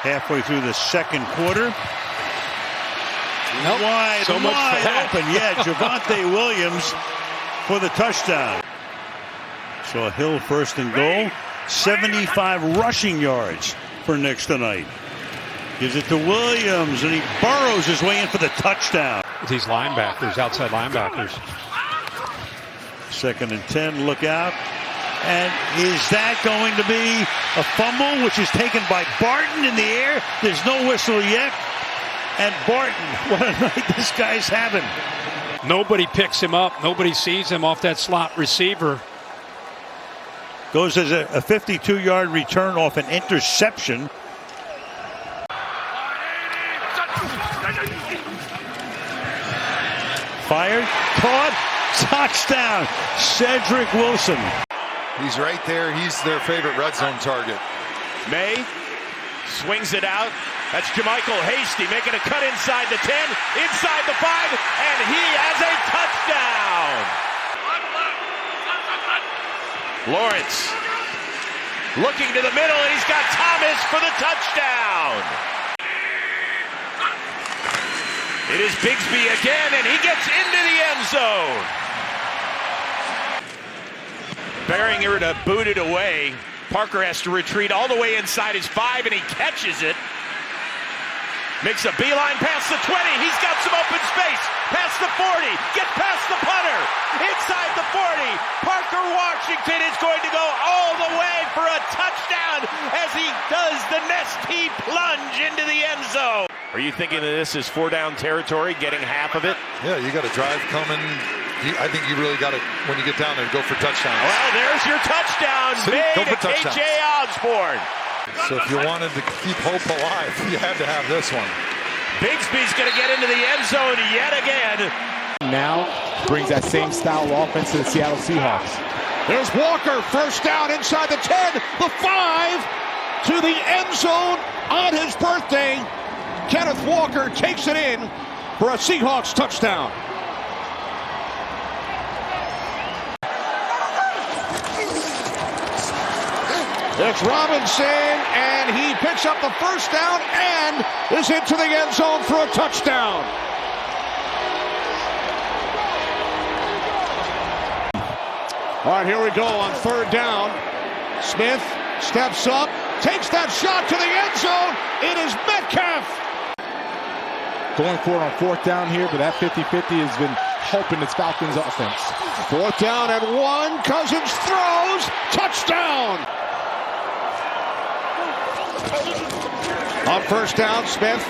Halfway through the second quarter. Nope. Wide open. Yeah, Javante Williams for the touchdown. So Hill first and goal. 75 rushing yards for Knicks tonight. Gives it to Williams, and he burrows his way in for the touchdown. These linebackers, outside linebackers. 2nd and 10, look out. And is that going to be a fumble, which is taken by Barton in the air? There's no whistle yet. And Barton, what a night this guy's having. Nobody picks him up. Nobody sees him off that slot receiver. Goes as a 52-yard return off an interception. Fired, caught, touchdown. Cedric Wilson. He's right there. He's their favorite red zone target. May swings it out. That's Jamichael Hasty making a cut inside the 10, inside the 5, and he has a touchdown. Lawrence looking to the middle, and he's got Thomas for the touchdown. It is Bigsby again, and he gets into the end zone. Bearing her to boot it away. Parker has to retreat all the way inside his 5, and he catches it. Makes a beeline past the 20. He's got some open space. Past the 40. Gets past the punter. Inside the 40. Parker Washington is going to go all the way for a touchdown as he does the Nestea plunge into the end zone. Are you thinking that this is 4-down territory, getting half of it? Yeah, you got a drive coming. I think you really got to, when you get down there, go for touchdowns. Well, there's your touchdown made to KJ Osborne. So if you wanted to keep hope alive, you had to have this one. Bigsby's going to get into the end zone yet again. Now brings that same style of offense to the Seattle Seahawks. There's Walker, first down inside the 10, the 5 to the end zone on his birthday. Kenneth Walker takes it in for a Seahawks touchdown. It's Robinson, and he picks up the first down and is into the end zone for a touchdown. All right, here we go on 3rd down. Smith steps up, takes that shot to the end zone. It is Metcalf. Going for it on 4th down here, but that 50-50 has been helping this Falcons offense. 4th down and 1. Cousins throws. Touchdown. On 1st down, Smith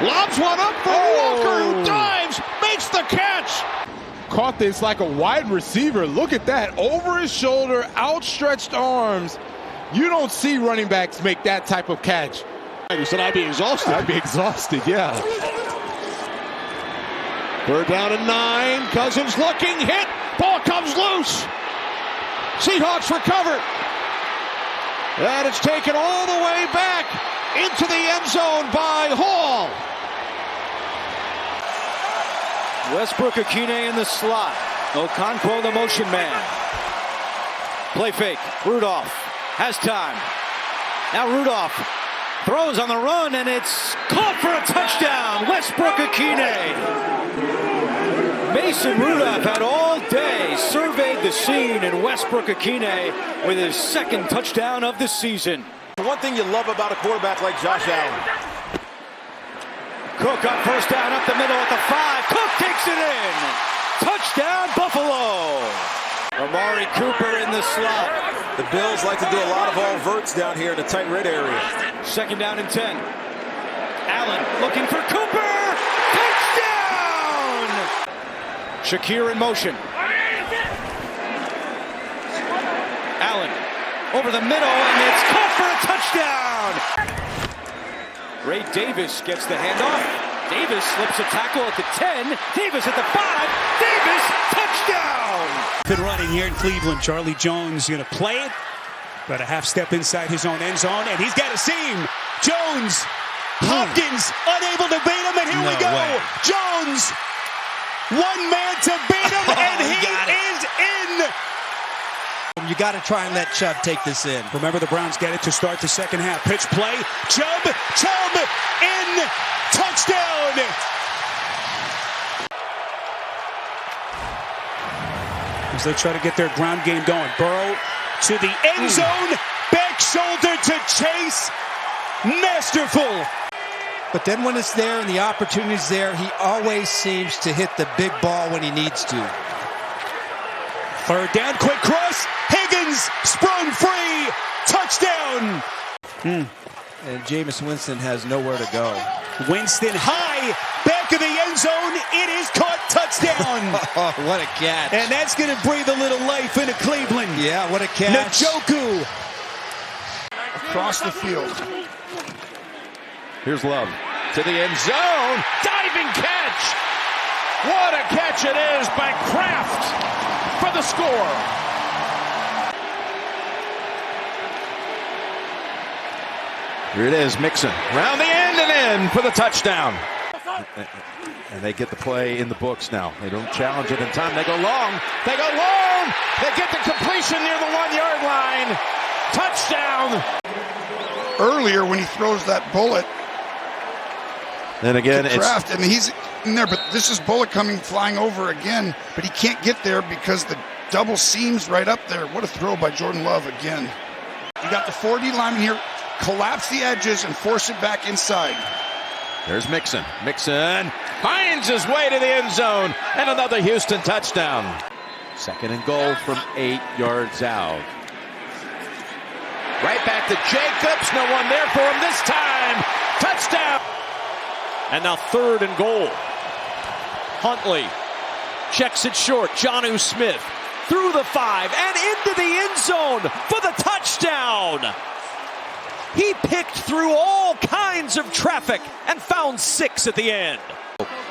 lobs one up for Walker, who dives, makes the catch. Caught this like a wide receiver. Look at that. Over his shoulder, outstretched arms. You don't see running backs make that type of catch. He said, I'd be exhausted. I'd be exhausted, yeah. 3rd down and 9. Cousins looking, hit. Ball comes loose. Seahawks recover. And it's taken all the way back into the end zone by Hall. Westbrook Akine in the slot. Okonkwo the motion man. Play fake. Rudolph has time. Now Rudolph throws on the run, and it's caught for a touchdown. Westbrook Akine. Mason Rudolph had all day surveyed the scene, and Westbrook Akine with his 2nd touchdown of the season. One thing you love about a quarterback like Josh Allen. Cook on 1st down up the middle at the 5. Cook takes it in. Touchdown Buffalo. Amari Cooper in the slot. The Bills like to do a lot of all verts down here in the tight red area. 2nd down and 10. Allen looking for Cooper. Touchdown! Shakir in motion. Allen over the middle, and it's caught for a touchdown. Ray Davis gets the handoff. Davis slips a tackle at the 10. Davis at the 5. Davis, touchdown! Been running here in Cleveland. Charlie Jones going to play it, but a half step inside his own end zone, and he's got a seam. Jones, Hopkins unable to beat him, and here we go. Way. Jones, one man to beat him, and he is in. You got to try and let Chubb take this in. Remember, the Browns get it to start the second half. Pitch play. Chubb in. Touchdown. As they try to get their ground game going. Burrow to the end zone. Back shoulder to Chase. Masterful. But then when it's there and the opportunity's there, he always seems to hit the big ball when he needs to. Third down, quick cross. Higgins sprung free. Touchdown. And Jameis Winston has nowhere to go. Winston high, back of the end zone. It is caught. Touchdown. Oh, what a catch. And that's going to breathe a little life into Cleveland. Yeah, what a catch. Njoku. Across the field. Here's Love to the end zone. Diving catch. What a catch it is by Kraft for the score. Here it is, Mixon. Round the end and in for the touchdown. And they get the play in the books now. They don't challenge it in time. They go long. They go long. They get the completion near the 1 yard line. Touchdown. Earlier when he throws that bullet. Then again, it's Kraft. I mean, he's in there, but this is Bullock coming flying over again, but he can't get there because the double seam's right up there. What a throw by Jordan Love again. You got the 4D lineman here. Collapse the edges and force it back inside. There's Mixon. Mixon finds his way to the end zone, and another Houston touchdown. Second and goal from 8 yards out. Right back to Jacobs. No one there for him this time. Touchdown. And now third and goal. Huntley checks it short. Jonnu Smith through the 5 and into the end zone for the touchdown. He picked through all kinds of traffic and found 6 at the end.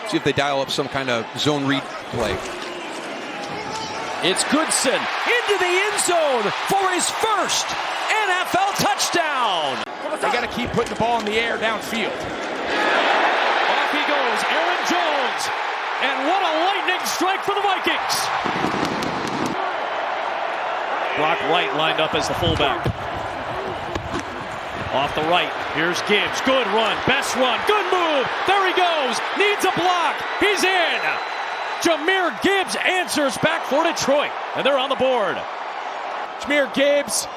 See if they dial up some kind of zone read play. It's Goodson into the end zone for his first NFL touchdown. They got to keep putting the ball in the air downfield. Off he goes, Aaron Jones. And what a lightning strike for the Vikings. Brock Wright lined up as the fullback. Off the right, here's Gibbs. Good run, best run, good move. There he goes, needs a block. He's in. Jahmyr Gibbs answers back for Detroit, and they're on the board. Jahmyr Gibbs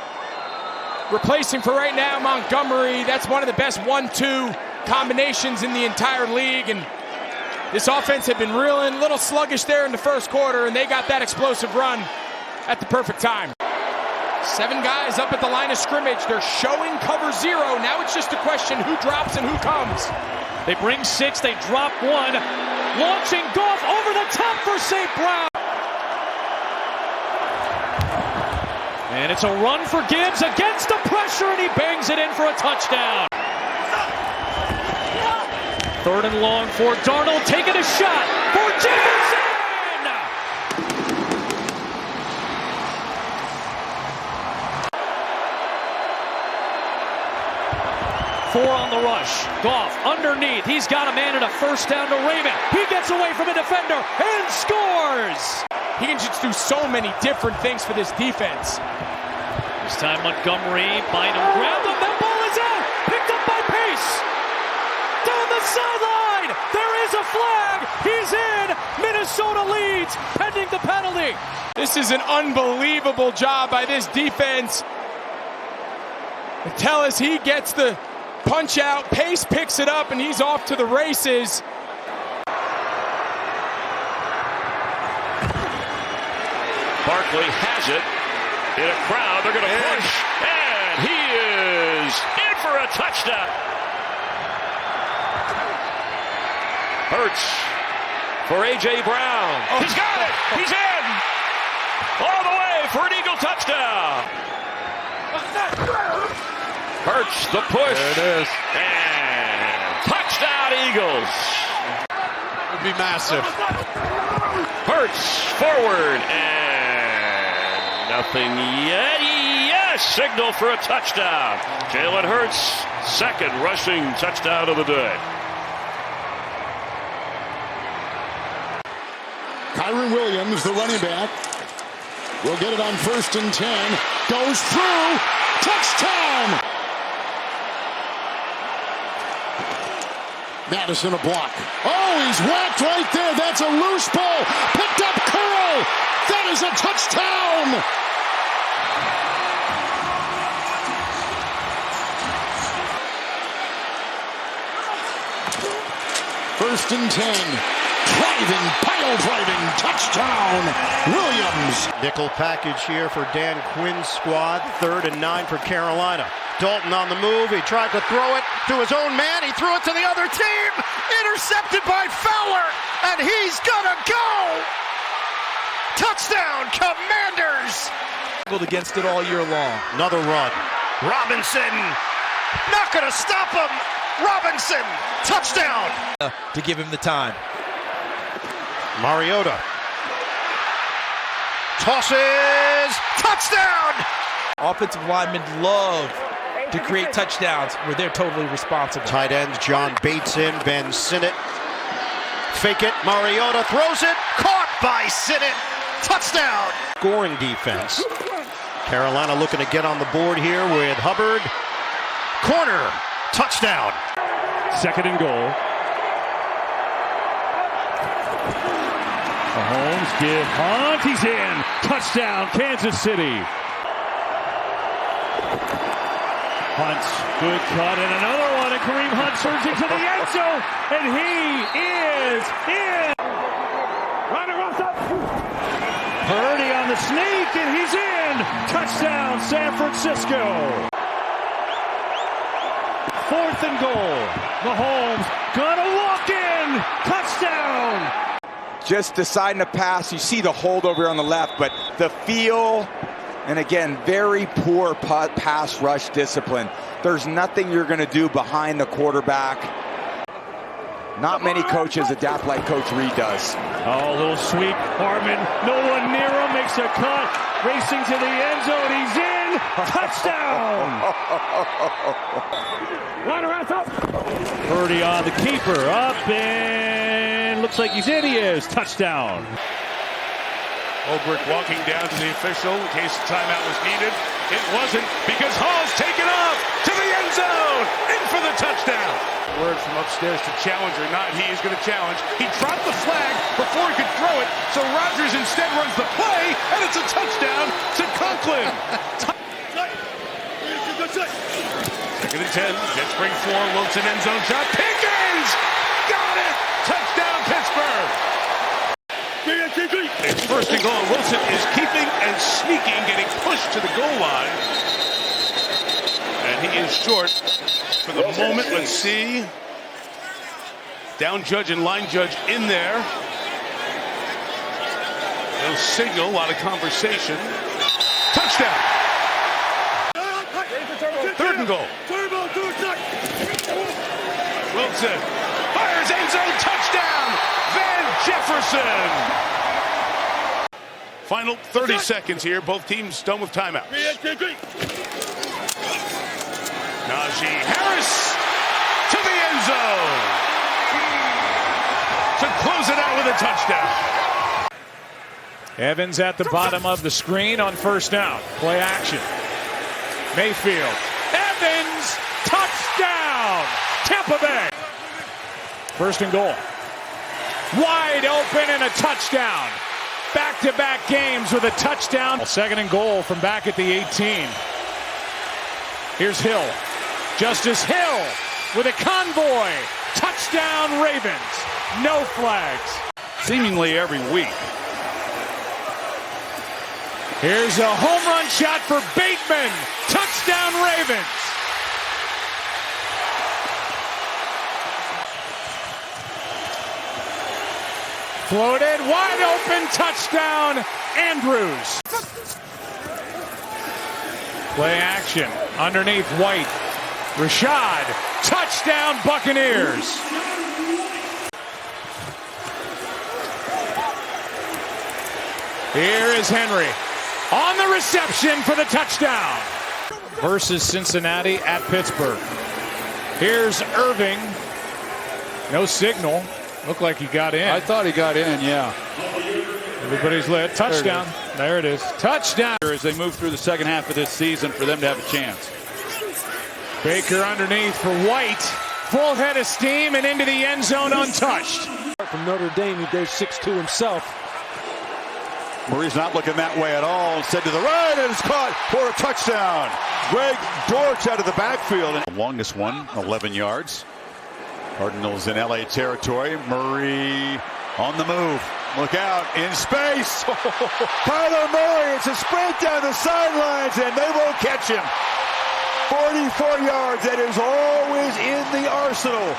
replacing for right now Montgomery. That's one of the best 1-2 combinations in the entire league, and this offense had been reeling, a little sluggish there in the first quarter, and they got that explosive run at the perfect time. 7 guys up at the line of scrimmage. They're showing cover 0. Now it's just a question who drops and who comes. They bring 6, they drop 1. Launching Goff over the top for St. Brown. And it's a run for Gibbs against the pressure, and he bangs it in for a touchdown. Third and long for Darnold, taking a shot for Jefferson! 4 on the rush. Goff underneath. He's got a man and a first down to Raymond. He gets away from a defender and scores! He can just do so many different things for this defense. This time Montgomery, Bynum grabbed him. That ball is out! Picked up by Pace! Down the sideline! There is a flag! He's in! Minnesota leads, pending the penalty. This is an unbelievable job by this defense. Tell us he gets the punch out. Pace picks it up, and he's off to the races. Barkley has it in a crowd. They're going to push, and he is in for a touchdown. Herz for A.J. Brown. He's got it. He's in. All the way for an Eagle touchdown. Herz, the push. There it is. And touchdown, Eagles. It would be massive. Herz forward, and nothing yet. Yes, signal for a touchdown. Jalen Hurts, second rushing touchdown of the day. Kyron Williams, the running back. We'll get it on 1st and 10. Goes through. Touchdown! Madison a block. Oh, he's whacked right there. That's a loose ball. Picked up curl. That is a touchdown! First and 10. Pile driving, touchdown, Williams. Nickel package here for Dan Quinn's squad. 3rd and 9 for Carolina. Dalton on the move. He tried to throw it to his own man. He threw it to the other team. Intercepted by Fowler, and he's gonna go. Touchdown, Commanders. Against it all year long. Another run. Robinson, not gonna stop him. Robinson, touchdown. To give him the time. Mariota tosses, touchdown! Offensive linemen love to create touchdowns where they're totally responsible. Tight ends, John Bateson, Ben Sinnott. Fake it, Mariota throws it, caught by Sinnott, touchdown! Scoring defense. Carolina looking to get on the board here with Hubbard. Corner, touchdown. 2nd and goal. Mahomes, give Hunt, he's in. Touchdown, Kansas City. Hunt, good cut, and another one, and Kareem Hunt surging to the end zone, and he is in. Purdy on the sneak, and he's in. Touchdown, San Francisco. 4th and goal. Mahomes gonna walk in. Touchdown. Just deciding to pass. You see the holdover on the left, but the feel, and again, very poor pass rush discipline. There's nothing you're going to do behind the quarterback. Not many coaches adapt like Coach Reed does. Oh, a little sweep. Harmon, no one near him, makes a cut. Racing to the end zone, he's in. Touchdown. Purdy on the keeper, up and looks like he's in. He is. Touchdown. Westbrook walking down to the official in case the timeout was needed. It wasn't, because Hall's taken off to the end zone, in for the touchdown. Word from upstairs to challenge or not, he is going to challenge. He dropped the flag before he could throw it, so Rodgers instead runs the play, and it's a touchdown to Conklin. 2nd and 10, Jets bring 4, Wilson end zone shot, Pickens! Got it! Touchdown, Pittsburgh! It's 1st and goal. Wilson is keeping and sneaking, getting pushed to the goal line. And he is short for the moment. Let's see. Down judge and line judge in there. No signal, a lot of conversation. Touchdown. 3rd and goal. Wilson fires end zone, touchdown. Van Jefferson. Final 30 seconds here. Both teams done with timeouts. Najee Harris to the end zone to close it out with a touchdown. Evans at the bottom of the screen on 1st down. Play action. Mayfield. Evans. Touchdown. Tampa Bay. 1st and goal. Wide open and a touchdown. Back-to-back games with a touchdown. 2nd and goal from back at the 18. Here's Hill. Justice Hill with a convoy. Touchdown Ravens. No flags. Seemingly every week. Here's a home run shot for Bateman. Touchdown Ravens. Floated, wide open, touchdown, Andrews. Play action, underneath White. Rashad, touchdown, Buccaneers. Here is Henry on the reception for the touchdown. Versus Cincinnati at Pittsburgh. Here's Irving. No signal. Looked like he got in. I thought he got in, yeah. Everybody's lit. Touchdown. There it is. Touchdown. As they move through the second half of this season for them to have a chance. Baker underneath for White. Full head of steam and into the end zone untouched. From Notre Dame, he goes 6'2" himself. Murray's not looking that way at all. Instead to the right, and it's caught for a touchdown. Greg Dortch out of the backfield. The longest one, 11 yards. Cardinals in LA territory. Murray on the move. Look out, in space. Kyler Murray, it's a sprint down the sidelines, and they won't catch him. 44 yards, that is always in the arsenal